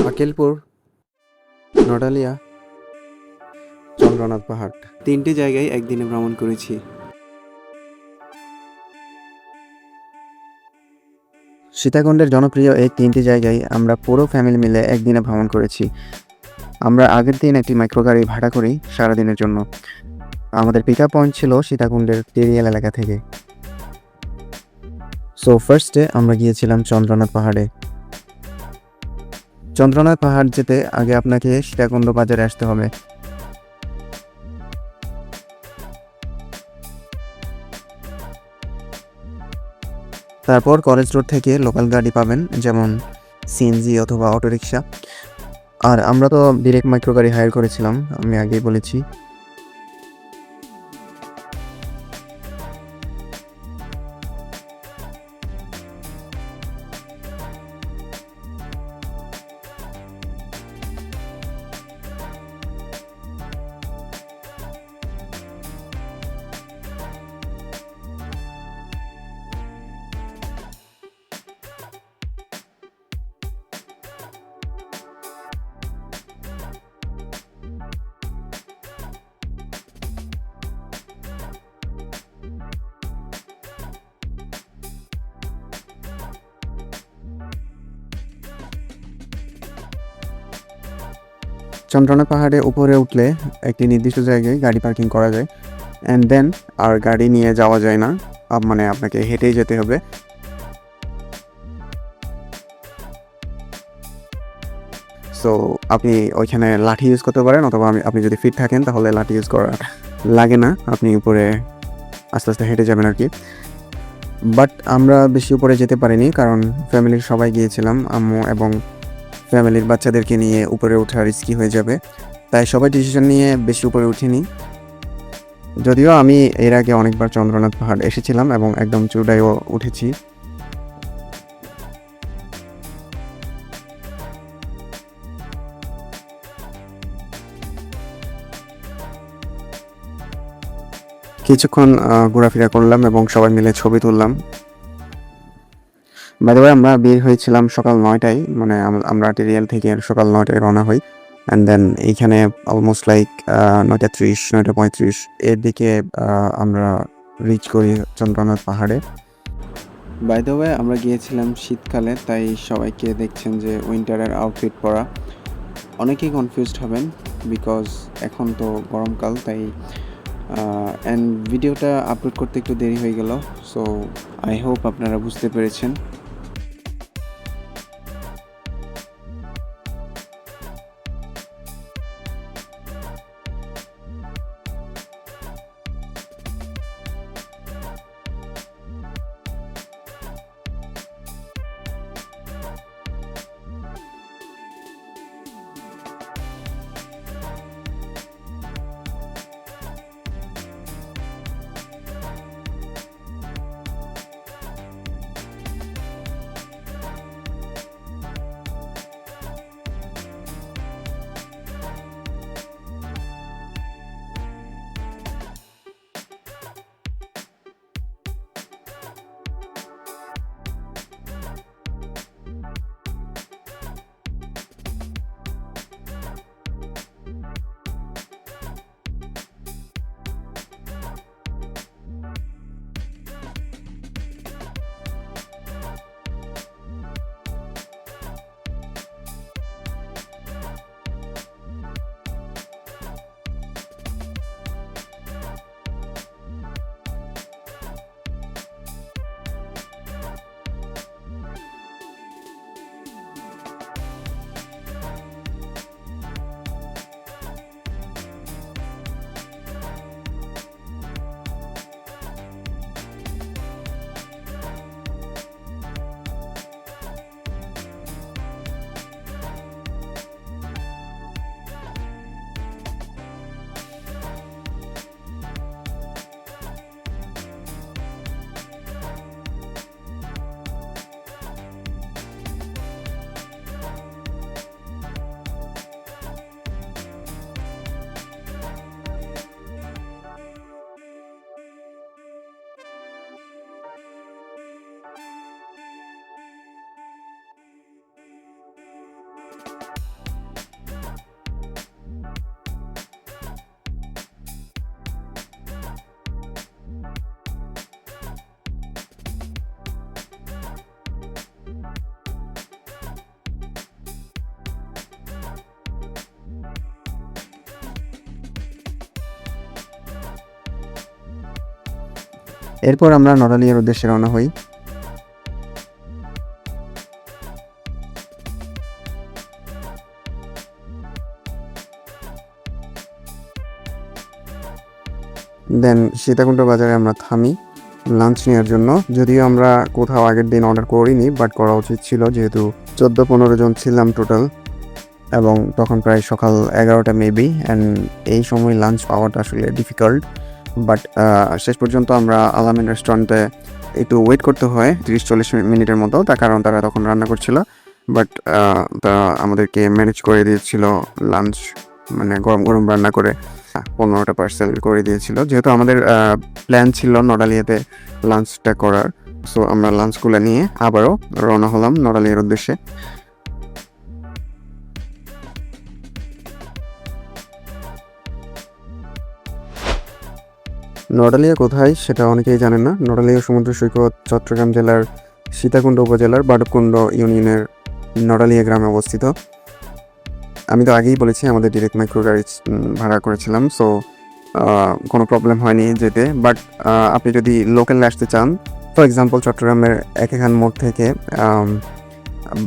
আকেলপুর, নডালিয়া, চন্দ্রনাথ পাহাড়, 3টি জায়গায় একদিনে ভ্রমণ করেছি। সীতাকুণ্ডের জনপ্রিয় এই 3টি জায়গায় আমরা পুরো ফ্যামিলি মিলে একদিনে ভ্রমণ করেছি। আমরা আগের দিন একটি মাইক্রো গাড়ি ভাড়া করি সারাদিনের জন্য। আমাদের পিক আপ পয়েন্ট ছিল সীতাকুণ্ডের তেরিয়াল এলাকা থেকে। সো ফার্স্টে আমরা গিয়েছিলাম চন্দ্রনাথ পাহাড়ে। চন্দ্রনাথ পাহাড় যেতে আগে আপনাকে সীতাকুণ্ড বাজারে আসতে হবে। তারপর কলেজ রোড থেকে লোকাল গাড়ি পাবেন, যেমন সিএনজি অথবা অটোরিকশা। আর আমরা তো ডিরেক্ট মাইক্রো গাড়ি হায়ার করেছিলাম, আমি আগেই বলেছি। চন্দ্রনাথ পাহাড়ে উপরে উঠলে একটি নির্দিষ্ট জায়গায় গাড়ি পার্কিং করা যায়, অ্যান্ড দেন আর গাড়ি নিয়ে যাওয়া যায় না, মানে আপনাকে হেঁটেই যেতে হবে। সো আপনি ওইখানে লাঠি ইউজ করতে পারেন, অথবা আপনি যদি ফিট থাকেন তাহলে লাঠি ইউজ করা লাগে না, আপনি উপরে আস্তে আস্তে হেঁটে যাবেন আর কি। বাট আমরা বেশি উপরে যেতে পারিনি, কারণ ফ্যামিলির সবাই গিয়েছিলাম, আম্মু এবং ফ্যামিলির বাচ্চাদেরকে নিয়ে উপরে ওঠা রিস্কি হয়ে যাবে, তাই সবাই ডিসিশন নিয়ে বেশি উপরে উঠিনি। যদিও আমি এর আগে অনেকবার চন্দ্রনাথ পাহাড় এসেছিলাম এবং একদম চূড়ায়ও উঠেছি। কিছুক্ষণ ঘোরাফেরা করলাম এবং সবাই মিলে ছবি তুললাম। বাই দ্য ওয়ে, আমরা বের হয়েছিলাম সকাল 9টায়, মানে আমরা টেরিয়াল থেকে সকাল 9টায় রওনা হই, অ্যান্ড দেন এইখানে অলমোস্ট লাইক 9:30, 9:35 এর দিকে আমরা রিচ করি চন্দ্রনাথ পাহাড়ে। বাই দ্য ওয়ে, আমরা গিয়েছিলাম শীতকালে, তাই সবাইকে দেখছেন যে উইন্টারের আউটফিট পরা। অনেকেই কনফিউজড হবেন বিকজ এখন তো গরমকাল, তাই অ্যান্ড ভিডিওটা আপলোড করতে একটু দেরি হয়ে গেল। সো আই হোপ আপনারা বুঝতে পেরেছেন। এরপর আমরা নড়ালিয়ার উদ্দেশ্যে রওনা হই। দেন সীতাকুণ্ড বাজারে আমরা থামি লাঞ্চ নেওয়ার জন্য। যদিও আমরা কোথাও আগের দিন অর্ডার করিনি, বাট করা উচিত ছিল, যেহেতু 14-15 জন ছিলাম টোটাল, এবং তখন প্রায় সকাল 11টা মেবি, অ্যান্ড এই সময় লাঞ্চ পাওয়াটা আসলে ডিফিকাল্ট। বাট শেষ পর্যন্ত আমরা আলামিন রেস্টুরেন্টে একটু ওয়েট করতে হয় 30-40 মিনিটের মতো, তার কারণ তারা তখন রান্না করছিল। বাট তারা আমাদেরকে ম্যানেজ করে দিয়েছিল লাঞ্চ, মানে গরম গরম রান্না করে 15টা পার্সেল করে দিয়েছিল। যেহেতু আমাদের প্ল্যান ছিল নড়ালিয়াতে লাঞ্চটা করার, সো আমরা লাঞ্চগুলো নিয়ে আবারও রওনা হলাম নড়ালিয়ার উদ্দেশ্যে। নড়ালিয়া কোথায় সেটা অনেকেই জানেন না। নড়ালিয়া সমুদ্র সৈকত চট্টগ্রাম জেলার সীতাকুণ্ড উপজেলার বাডবকুণ্ড ইউনিয়নের নড়ালিয়া গ্রামে অবস্থিত। আমি তো আগেই বলেছি আমাদের ডিরেক্ট মাইক্রো গাড়ি ভাড়া করেছিলাম, সো কোনো প্রবলেম হয়নি যেতে। বাট আপনি যদি লোকালে আসতে চান, ফর এক্সাম্পল চট্টগ্রামের একেখান মোড় থেকে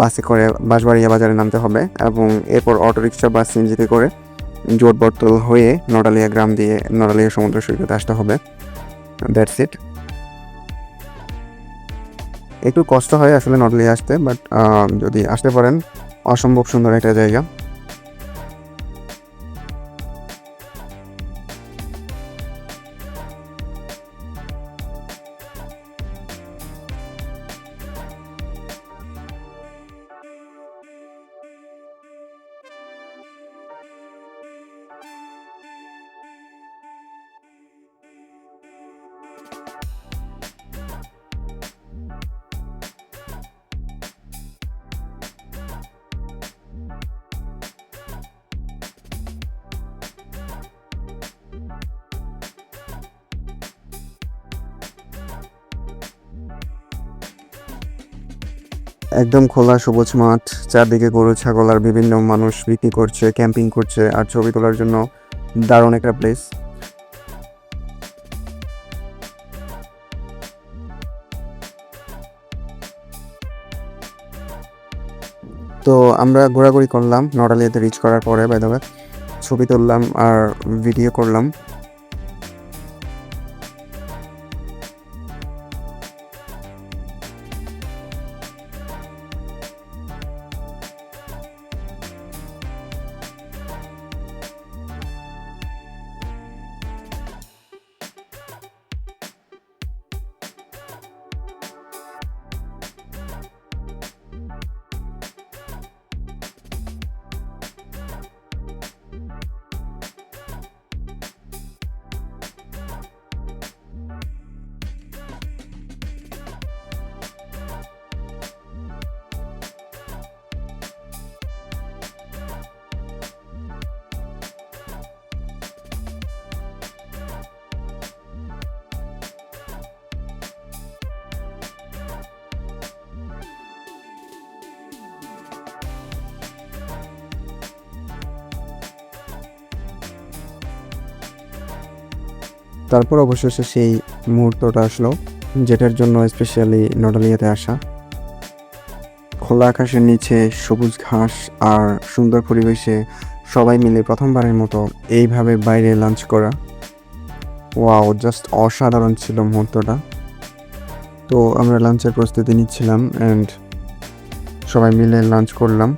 বাসে করে বাঁশবাড়িয়া বাজারে নামতে হবে, এবং এরপর অটোরিকশা বা সিএনজিতে করে জোট বটতল হয়ে নড়ালিয়া গ্রাম দিয়ে নড়ালিয়া সমুদ্র সৈকতে আসতে হবে। That's it. একটু কষ্ট হয় আসলে নড়ালিয়া আসতে, বাট যদি আসতে পারেন অসম্ভব সুন্দর একটা জায়গা। একদম খোলা সবুজ মাঠ, চারদিকে গরু ছাগল আর বিভিন্ন মানুষ বিক্রি করছে, ক্যাম্পিং করছে, আর ছবি তোলার জন্য দারুণ একটা প্লেস। তো আমরা ঘোরাঘুরি করলাম নড়ালিয়াতে রিচ করার পরে, বাই দ্য ওয়ে ছবি তুললাম আর ভিডিও করলাম। তারপর অবশেষে সেই মুহূর্তটা আসলো যেটার জন্য স্পেশালি নড়ালিয়াতে আসা। খোলা আকাশের নিচে সবুজ ঘাস আর সুন্দর পরিবেশে সবাই মিলে প্রথমবারের মতো এইভাবে বাইরে লাঞ্চ করা, ওয়াও, জাস্ট অসাধারণ ছিল মুহূর্তটা। তো আমরা লাঞ্চের প্রস্তুতি নিচ্ছিলাম অ্যান্ড সবাই মিলে লাঞ্চ করলাম।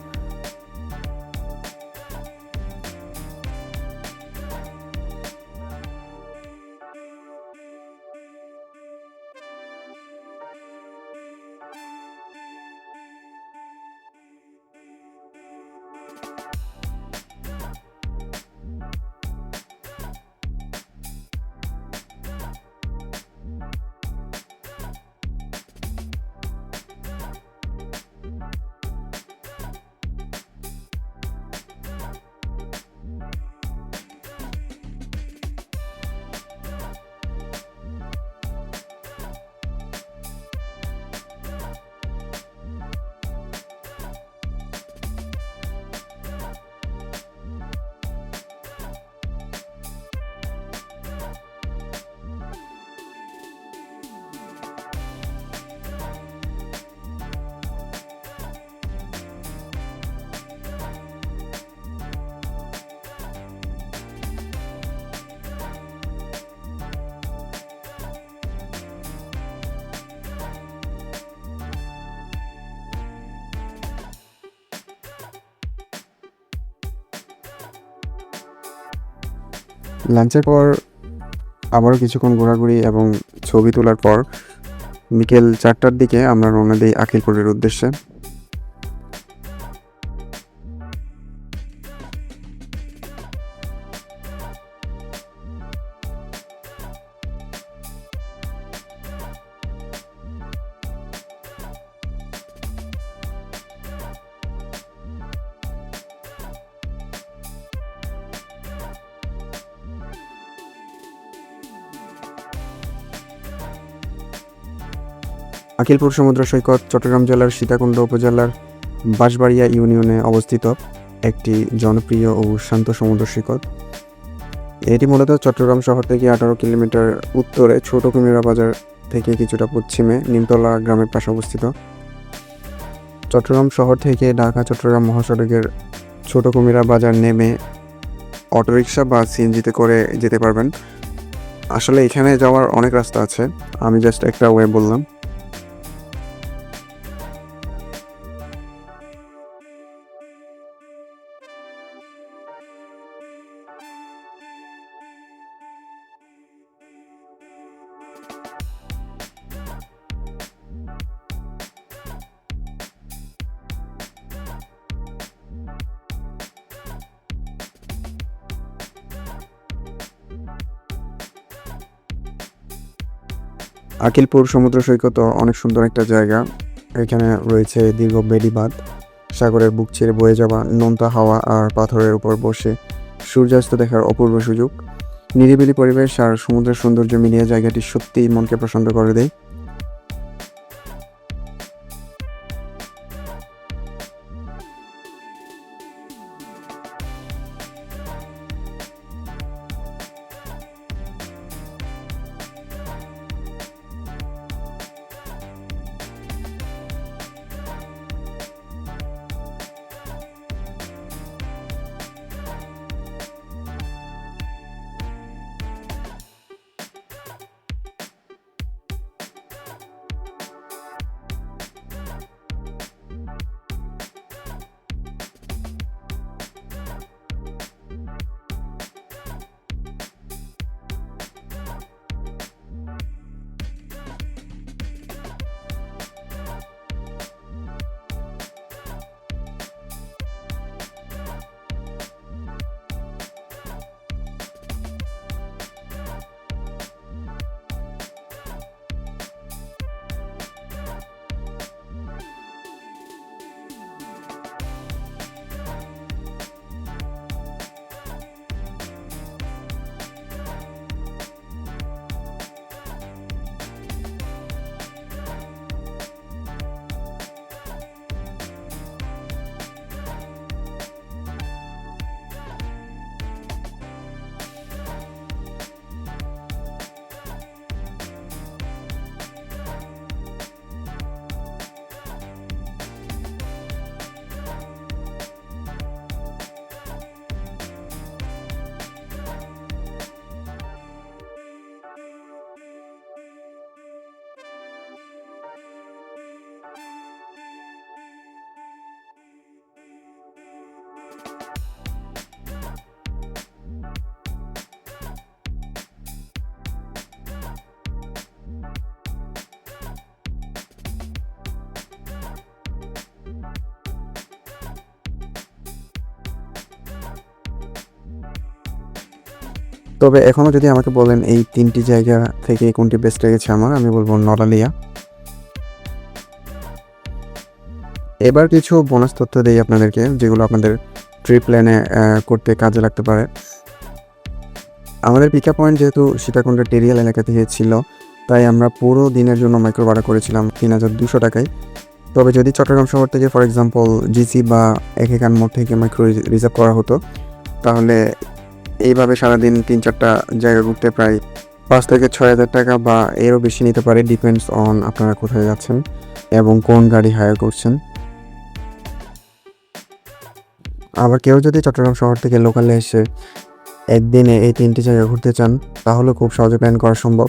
লাঞ্চের পর আবারও কিছুক্ষণ ঘোরাঘুরি এবং ছবি তোলার পর বিকেল 4টার দিকে আমরা রওনা দিই আকিলপুরের উদ্দেশ্যে। আকিলপুর সমুদ্র সৈকত চট্টগ্রাম জেলার সীতাকুণ্ড উপজেলার বাঁশবাড়িয়া ইউনিয়নে অবস্থিত একটি জনপ্রিয় ও শান্ত সমুদ্র সৈকত। এটি মূলত চট্টগ্রাম শহর থেকে 18 কিলোমিটার উত্তরে ছোট কুমিরা বাজার থেকে কিছুটা পশ্চিমে নিমতলা গ্রামের পাশে অবস্থিত। চট্টগ্রাম শহর থেকে ঢাকা চট্টগ্রাম মহাসড়কের ছোট কুমিরা বাজার নেমে অটোরিকশা বা সিএনজিতে করে যেতে পারবেন। আসলে এখানে যাওয়ার অনেক রাস্তা আছে, আমি জাস্ট একটা ওয়ে বললাম। আকিলপুর সমুদ্র সৈকত অনেক সুন্দর একটা জায়গা। এখানে রয়েছে দীর্ঘ বেড়িবাঁধ, সাগরের বুক চিরে বয়ে যাওয়া নোনতা হাওয়া আর পাথরের উপর বসে সূর্যাস্ত দেখার অপূর্ব সুযোগ। নিরিবিলি পরিবেশ আর সমুদ্রের সৌন্দর্য মিলিয়ে জায়গাটি সত্যিই মনকে প্রশান্ত করে দেয়। তবে এখনও যদি আমাকে বলেন এই 3টি জায়গা থেকে কোনটি বেস্ট লেগেছে আমার, আমি বলবো নড়ালিয়া। এবার কিছু বোনাস তথ্য দিই আপনাদেরকে, যেগুলো আপনাদের ট্রিপ প্ল্যানে করতে কাজে লাগতে পারে। আমাদের পিকআপ পয়েন্ট যেহেতু সীতাকুণ্ডের টেরিয়াল এলাকা থেকে ছিল, তাই আমরা পুরো দিনের জন্য মাইক্রো ভাড়া করেছিলাম 3200 টাকায়। তবে যদি চট্টগ্রাম শহর থেকে ফর এক্সাম্পল জিসি বা একেকান মোড় থেকে মাইক্রো রিজার্ভ করা হতো, তাহলে এইভাবে সারাদিন 3-4টা জায়গা ঘুরতে প্রায় 5 থেকে 6,000 টাকা বা এরও বেশি নিতে পারে, ডিপেন্ডস অন আপনারা কোথায় যাচ্ছেন এবং কোন গাড়ি হায়ার করছেন। আবার কেউ যদি চট্টগ্রাম শহর থেকে লোকালে এসে একদিনে এই 3টি জায়গা ঘুরতে চান, তাহলে খুব সহজে প্ল্যান করা সম্ভব।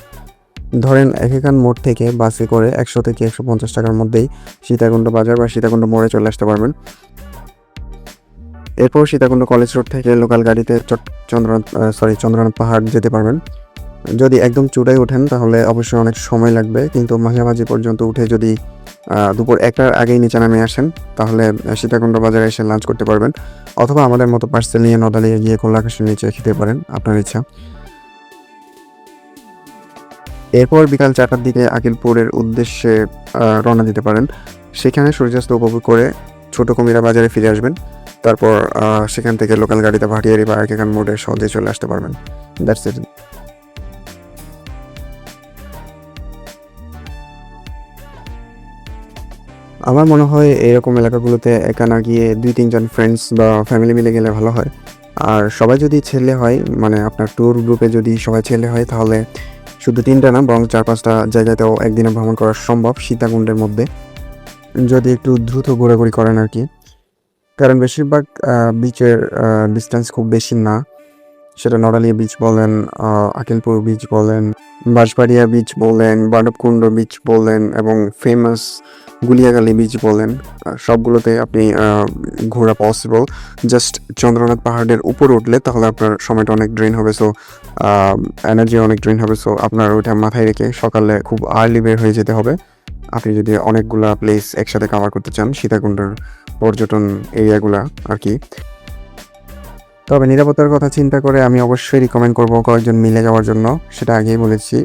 ধরেন একেকান মোড় থেকে বাসে করে 100 থেকে 150 টাকার মধ্যেই সীতাকুণ্ড বাজার বা সীতাকুণ্ড মোড়ে চলে আসতে পারবেন। এরপর সীতাকুণ্ড কলেজ রোড থেকে লোকাল গাড়িতে চন্দ্রনাথ পাহাড় যেতে পারবেন। যদি একদম চূড়ায় ওঠেন তাহলে অবশ্যই অনেক সময় লাগবে, কিন্তু মাঝামাঝি পর্যন্ত উঠে যদি দুপুর 1টার আগেই নিচে নামে আসেন তাহলে সীতাকুণ্ড বাজারে এসে লাঞ্চ করতে পারবেন, অথবা আমাদের মতো পার্সেল নিয়ে নদালিয়ে গিয়ে খোলা আকাশের নিচে খেতে পারেন, আপনার ইচ্ছা। এরপর বিকাল 4টার দিকে আকিলপুরের উদ্দেশ্যে রওনা দিতে পারেন। সেখানে সূর্যাস্ত উপভোগ করে ছোট কুমিরা বাজারে ফিরে আসবেন। তারপর সেখান থেকে লোকাল গাড়িতে ভাটিয়ারি বা আরকেকান মোড়ে সহজে চলে আসতে পারবেন। That's it. আমার মনে হয় এরকম এলাকাগুলোতে একা না গিয়ে 2-3 জন ফ্রেন্ডস বা ফ্যামিলি মিলে গেলে ভালো হয়। আর সবাই যদি ছেলে হয়, মানে আপনার ট্যুর গ্রুপে যদি সবাই ছেলে হয় তাহলে শুধু 3টা না বরং 4-5টা জায়গাতেও একদিনে ভ্রমণ করা সম্ভব সীতাকুণ্ডের মধ্যে, যদি একটু দ্রুত ঘোরাঘুরি করেন আর কি। কারণ বেশিরভাগ বিচের ডিস্টেন্স খুব বেশি না, সেটা নড়ালিয়া বিচ বলেন, আকিলপুর বিচ বলেন, বাঁশবাড়িয়া বিচ বলেন, বাডবকুণ্ড বিচ বলেন এবং ফেমাস গুলিয়াগালি বিচ বলেন, সবগুলোতে আপনি ঘোরা পসিবল। জাস্ট চন্দ্রনাথ পাহাড়ের উপর উঠলে তাহলে আপনার সময়টা অনেক ড্রেন হবে, সো এনার্জি অনেক ড্রেন হবে, সো আপনার ওইটা মাথায় রেখে সকালে খুব আর্লি বের হয়ে যেতে হবে আপনি যদি অনেকগুলা প্লেস একসাথে কাভার করতে চান, সীতাকুণ্ডের পর্যটন এরিয়াগুলা আর কি। তবে নিরাপত্তার কথা চিন্তা করে আমি অবশ্যই রিকমেন্ড করব কয়েকজন মিলে যাওয়ার জন্য, সেটা আগেই বলেছি।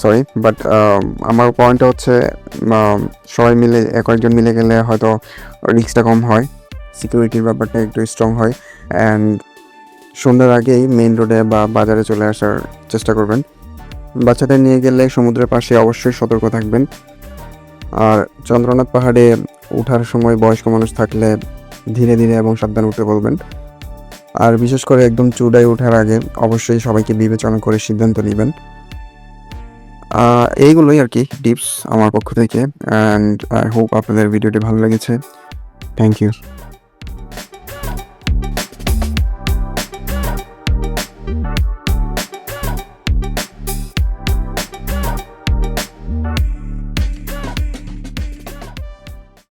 সরি, বাট আমার পয়েন্টটা হচ্ছে সবাই মিলে কয়েকজন মিলে গেলে হয়তো রিস্কটা কম হয়, সিকিউরিটির ব্যাপারটা একটু স্ট্রং হয়, অ্যান্ড সন্ধ্যার আগেই মেইন রোডে বা বাজারে চলে আসার চেষ্টা করবেন। বাচ্চাদের নিয়ে গেলে সমুদ্রের পাশে অবশ্যই সতর্ক থাকবেন। আর চন্দ্রনাথ পাহাড়ে ওঠার সময় বয়স্ক মানুষ থাকলে ধীরে ধীরে এবং সাবধানে উঠতে বলবেন। আর বিশেষ করে একদম চূড়ায় ওঠার আগে অবশ্যই সবাইকে বিবেচনা করে সিদ্ধান্ত নেবেন। এইগুলোই আর কি টিপস আমার পক্ষ থেকে, অ্যান্ড আই হোপ আপনাদের ভিডিওটি ভালো লেগেছে। Thank you.